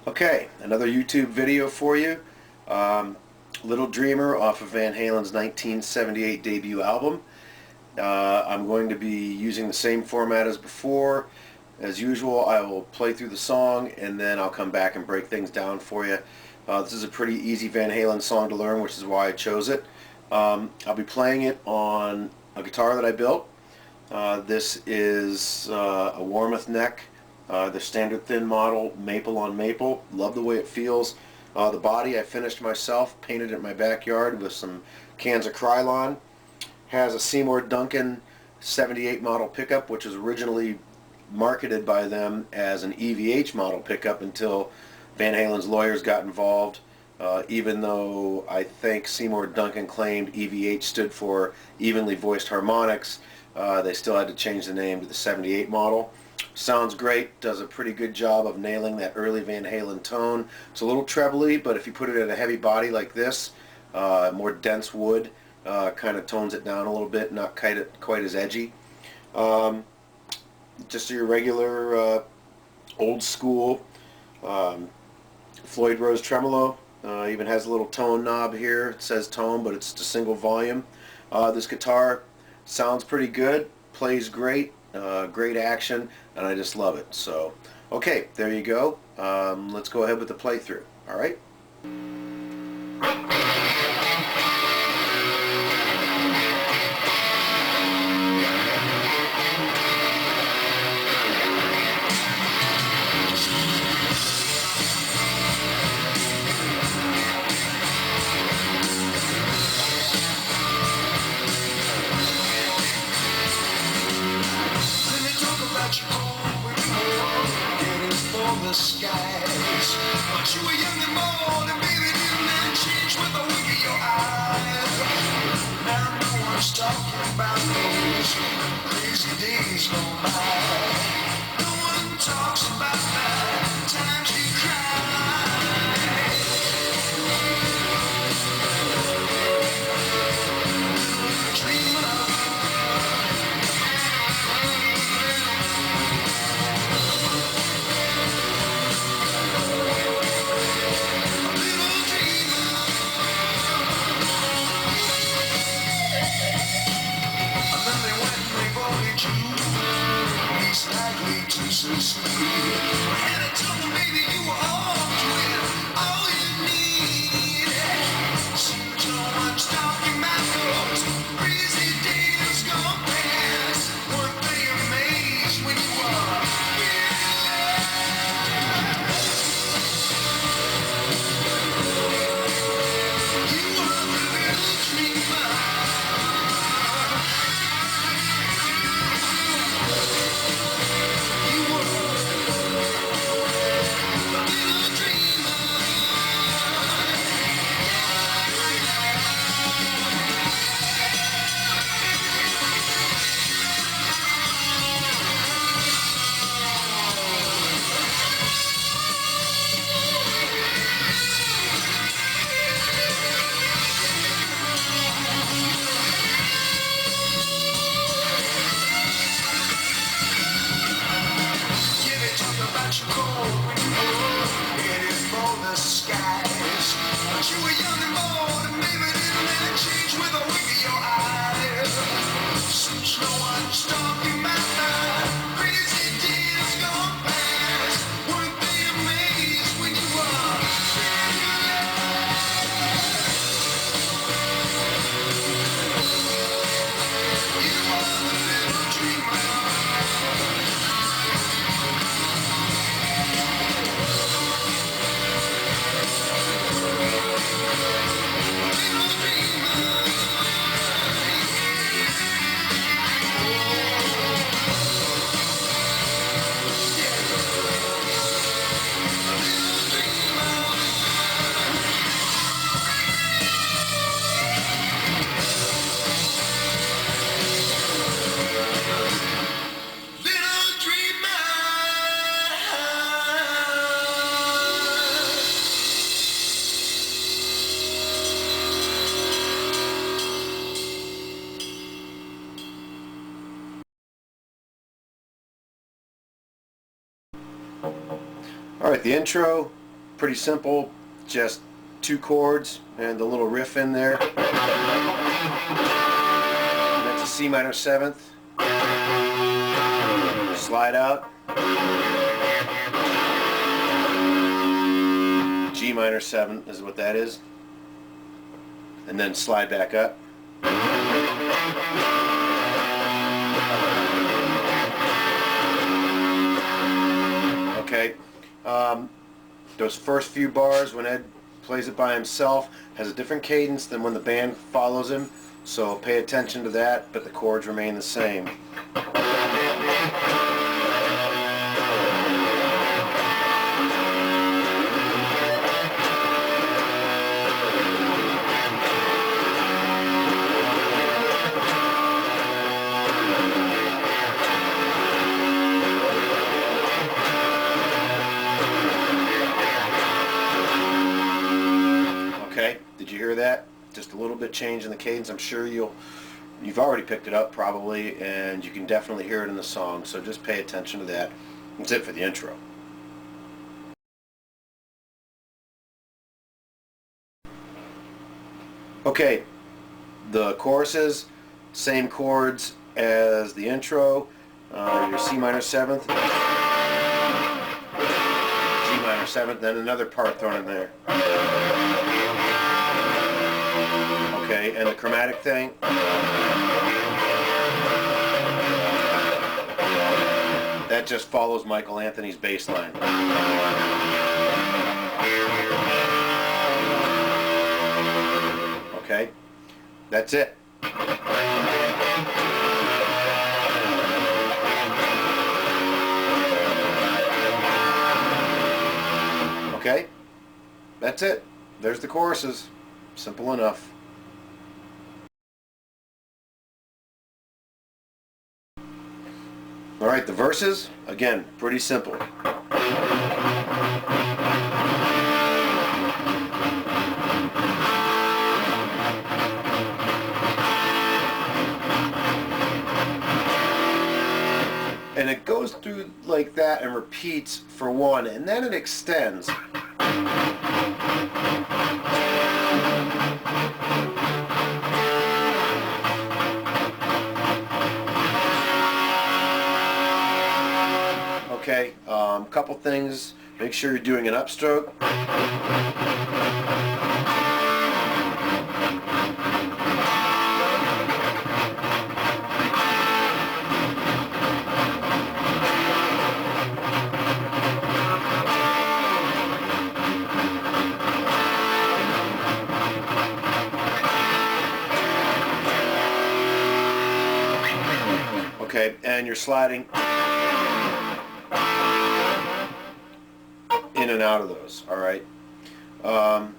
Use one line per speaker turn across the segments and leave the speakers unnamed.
Okay, another YouTube video for you. Little Dreamer off of Van Halen's 1978 debut album. I'm going to be using the same format as before. As usual, I will play through the song and then I'll come back and break things down for you. This is a pretty easy Van Halen song to learn, which is why I chose it. I'll be playing it on a guitar that I built. This is a Warmoth neck, the standard thin model, maple on maple. Love the way it feels. The body I finished myself, painted it in my backyard with some cans of Krylon. Has a Seymour Duncan 78 model pickup, which was originally marketed by them as an EVH model pickup until Van Halen's lawyers got involved. Even though I think Seymour Duncan claimed EVH stood for evenly voiced harmonics, they still had to change the name to the 78 model. Sounds great, does a pretty good job of nailing that early Van Halen tone. It's a little trebly, but if you put it in a heavy body like this, more dense wood, kind of tones it down a little bit, not quite as edgy. Just your regular old school Floyd Rose tremolo. Even has a little tone knob here. It says tone, but it's just a single volume. This guitar sounds pretty good, plays great, great action, and I just love it. So, okay, there you go. Let's go ahead with the playthrough. All right.
The skies, but you were young and bold, and baby didn't that change with a wink of your eye. Now no one's talking about those crazy days gone by. No one talks about the times you cried. Dreamer. And I told them, baby, you were armed with all you need. Seems no one's talking about those crazy days gone past. Weren't they amazed when you were you were the little dreamer.
All right, the intro Pretty simple, just 2 chords and the little riff in there. And that's a C minor 7th. Slide out. G minor 7th is what that is. And then slide back up. Okay. Those first few bars, when Ed plays it by himself, has a different cadence than when the band follows him, so pay attention to that, but the chords remain the same. Okay, did you hear that? Just a little bit change in the cadence. I'm sure you've already picked it up probably, and you can definitely hear it in the song, so just pay attention to that. That's it for the intro. Okay, the choruses, same chords as the intro. Your C minor 7th, G minor 7th, then another part thrown in there. Okay, and the chromatic thing. That just follows Michael Anthony's bass line. Okay, that's it. Okay, that's it. There's the choruses. Simple enough. Alright, the verses, again, pretty simple. And it goes through like that and repeats for one, and then it extends. Okay, couple things. Make sure you're doing an upstroke. Okay, and you're sliding in and out of those, all right? Now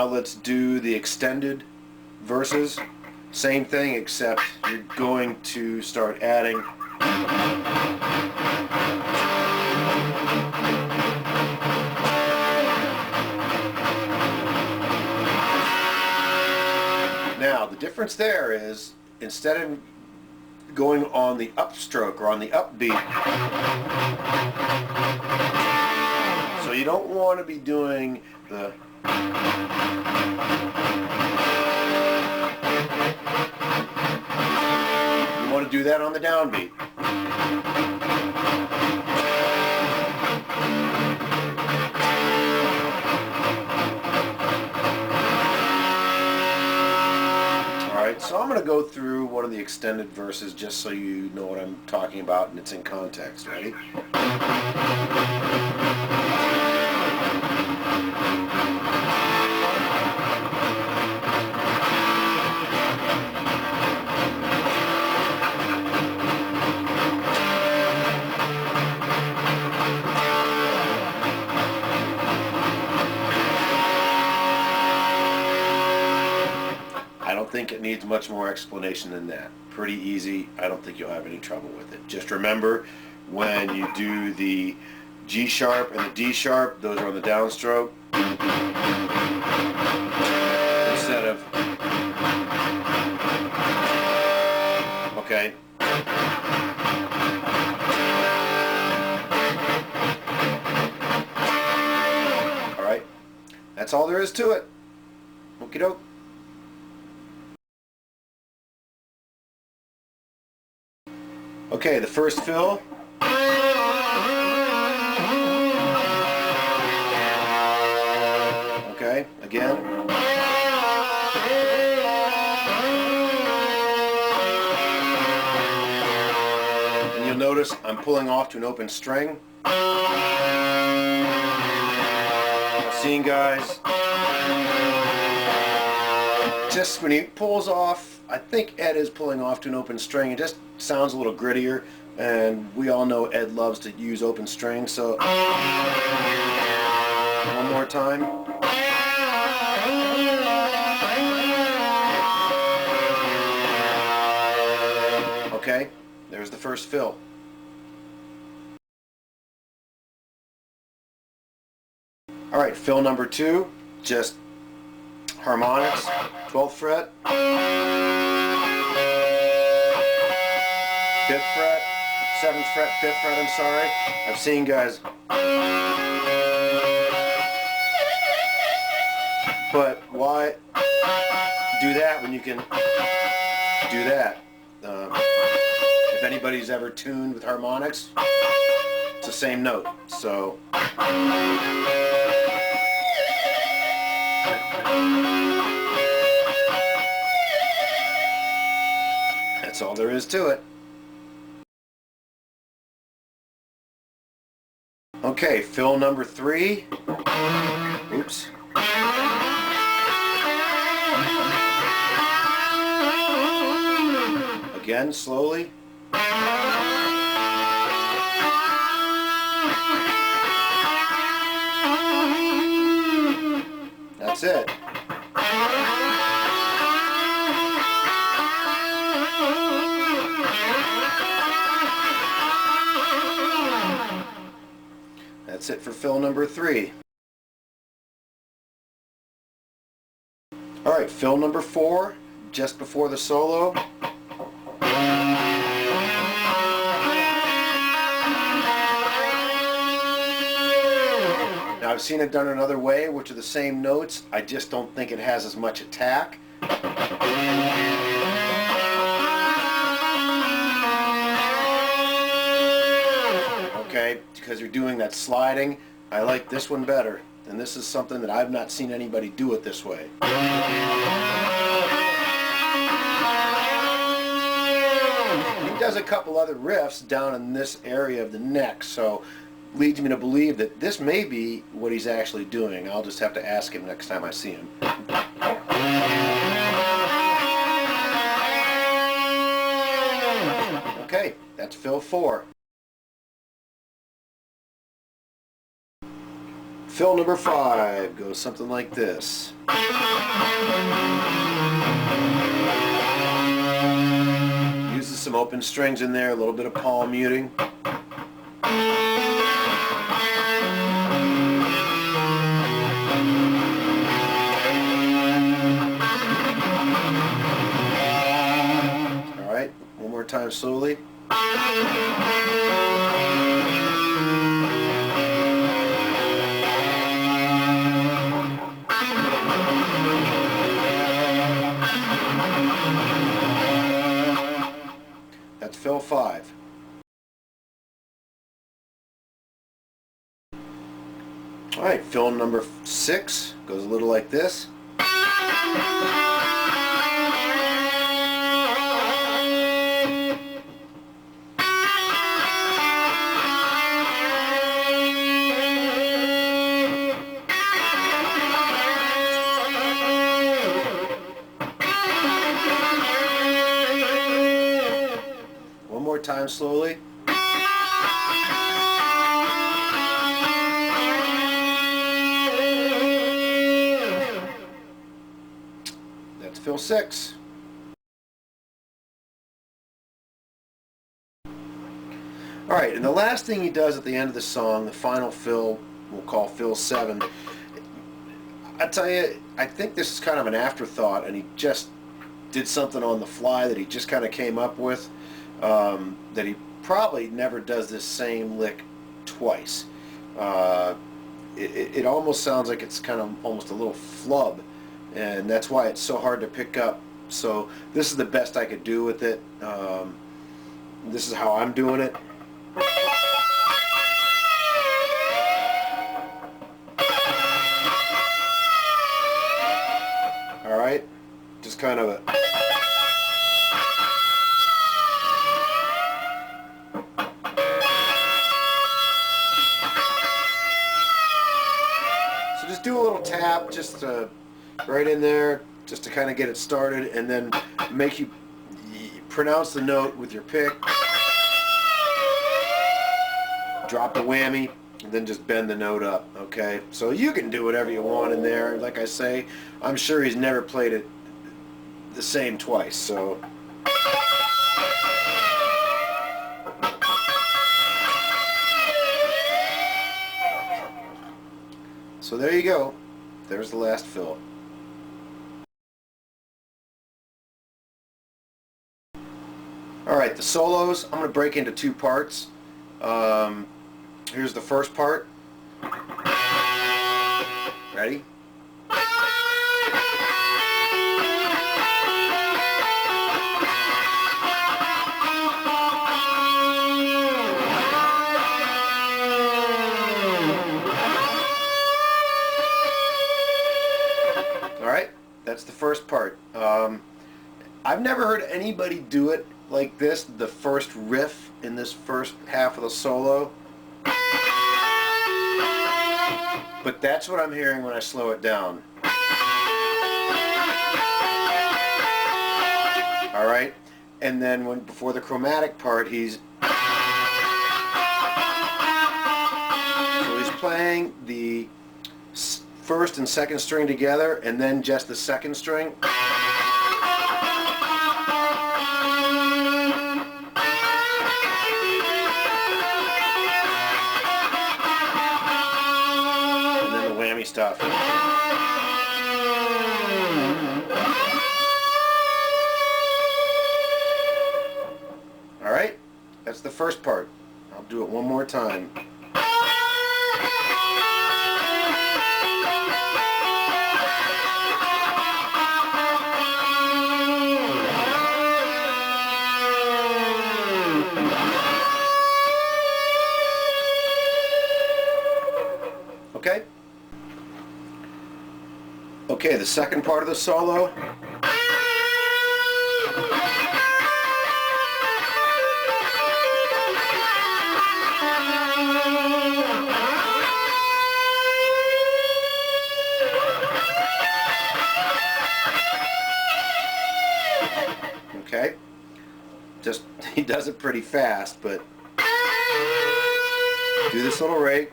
let's do the extended verses. Same thing, except you're going to start adding now the difference there is, instead of going on the upstroke or on the upbeat, so you don't want to be doing the you want to do that on the downbeat. So I'm going to go through one of the extended verses just so you know what I'm talking about and it's in context. Ready? I don't think it needs much more explanation than that. Pretty easy. I don't think you'll have any trouble with it. Just remember, when you do the G sharp and the D sharp, those are on the downstroke. Instead of, okay. that's all there is to it. Okie doke. Okay, the first fill. Okay, again. And you'll notice I'm pulling off to an open string. Seeing, guys, just when he pulls off, I think Ed is pulling off to an open string. It just sounds a little grittier, and we all know Ed loves to use open strings. So one more time. Okay, there's the first fill. All right, fill number 2, just harmonics, 12th fret, 5th fret, 7th fret, 5th fret, I'm sorry. I've seen guys, but why do that when you can do that? If anybody's ever tuned with harmonics, it's the same note, so. That's all there is to it. Okay, fill number 3. Oops. Again, slowly. That's it. That's it for fill number 3. Alright, fill number 4, just before the solo. Now I've seen it done another way, which are the same notes. I just don't think it has as much attack. Okay, because you're doing that sliding, I like this one better. And this is something that I've not seen anybody do it this way. He does a couple other riffs down in this area of the neck, so leads me to believe that this may be what he's actually doing. I'll just have to ask him next time I see him. Okay, that's fill 4. Fill number 5 goes something like this. Uses some open strings in there, a little bit of palm muting. Alright, one more time slowly. That's fill 5. Alright, fill number 6 goes a little like this. One more time slowly. That's fill 6. Alright, and the last thing he does at the end of the song, the final fill, we'll call fill 7. I tell you, I think this is kind of an afterthought, and he just did something on the fly that he just kind of came up with, that he probably never does this same lick twice. it almost sounds like it's kind of almost a little flub, and that's why it's so hard to pick up. So this is the best I could do with it. This is how I'm doing it. All right, just kind of a. So just do a little tap, just right in there, just to kind of get it started, and then make you pronounce the note with your pick. Drop the whammy, and then just bend the note up, okay? So you can do whatever you want in there. Like I say, I'm sure he's never played it the same twice, so. So there you go. There's the last fill. Alright, the solos, I'm going to break into two parts. Here's the first part. Ready? Alright, that's the first part. I've never heard anybody do it like this, the first riff in this first half of the solo. But that's what I'm hearing when I slow it down. Alright? And then before the chromatic part, he's playing the first and second string together, and then just the second string. Stuff. Alright, that's the first part. I'll do it one more time. Okay? Okay, the second part of the solo. Okay? Just, he does it pretty fast, but do this little rake.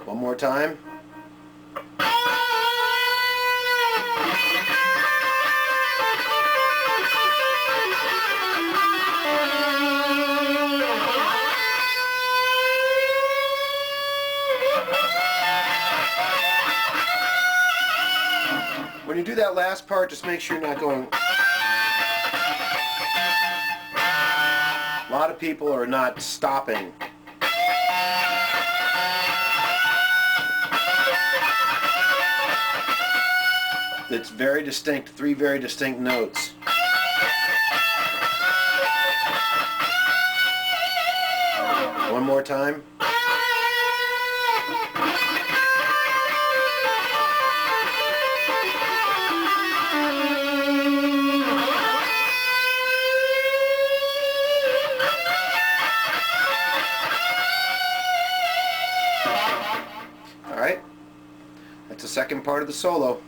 One more time. When you do that last part, just make sure you're not going. A lot of people are not stopping. It's very distinct, three very distinct notes. One more time. All right, that's the second part of the solo.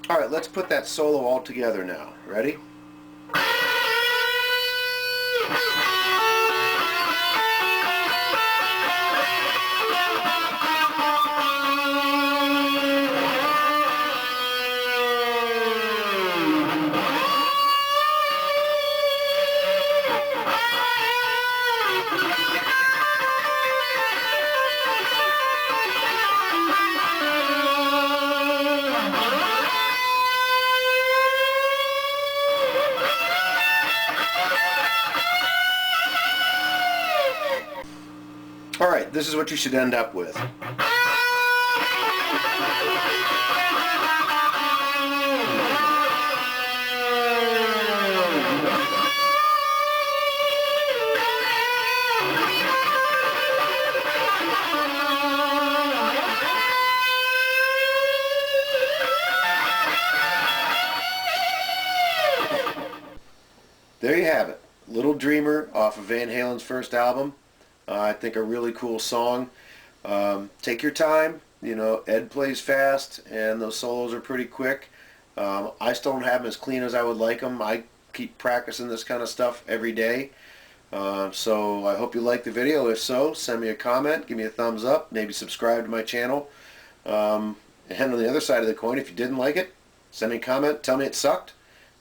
All right, let's put that solo all together now. Ready? Alright, this is what you should end up with. There you have it. Little Dreamer off of Van Halen's first album. I think a really cool song. Take your time. You know, Ed plays fast and those solos are pretty quick. I still don't have them as clean as I would like them. I keep practicing this kind of stuff every day. So I hope you like the video. If so, send me a comment, give me a thumbs up, maybe subscribe to my channel. And on the other side of the coin, if you didn't like it, send me a comment, tell me it sucked,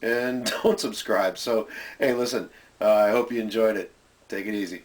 and don't subscribe. So, hey, listen, I hope you enjoyed it. Take it easy.